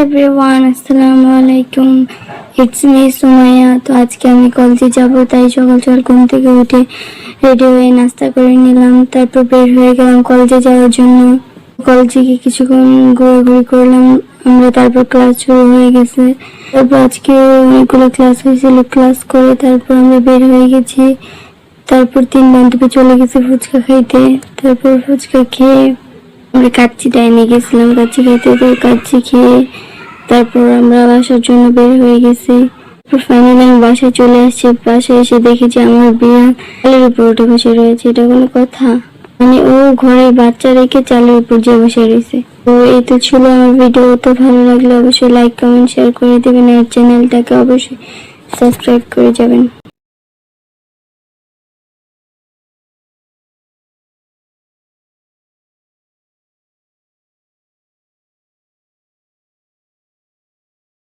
Everyone, আসসালামু আলাইকুম। It's me Sumaiya. তো আজকে আমি কলেজে যাব, তাই সকাল সকাল ঘুম থেকে উঠে রেডি হয়ে নাস্তা করে নিলাম। তারপর বের হয়ে গেলাম কলেজে যাওয়ার জন্য। কলেজে গিয়ে কিছুক্ষণ ঘোরাঘুরি করলাম আমরা, তারপর ক্লাস শুরু হয়ে গেছে। তারপর আজকে অনেকগুলো ক্লাস হয়েছিল, ক্লাস করে তারপর আমরা বের হয়ে গেছি। তারপর 3 বান্ধবী চলে গেছে ফুচকা খাইতে। তারপর ফুচকা খেয়ে আমরা কাচ্চি ডাইনে গেছিলাম কাচ্চি খাইতে। তো কাচ্চি খেয়ে তারপর আমরা বাসার জন্য বের হয়ে গেছি। ফাইনালি আমি বাসায় চলে আসছি। বাসায় এসে দেখি যে আমার বিড়াল চালের উপর উঠে বসে রয়েছে। এটা কোনো কথা? মানে ও ঘরে বাচ্চা রেখে চালের উপর যে বসে রয়েছে। তো এই তো ছিল আমার ভিডিও। তো ভালো লাগলে অবশ্যই লাইক, কমেন্ট, শেয়ার করে দেবেন আর চ্যানেলটাকে অবশ্যই সাবস্ক্রাইব করে যাবেন।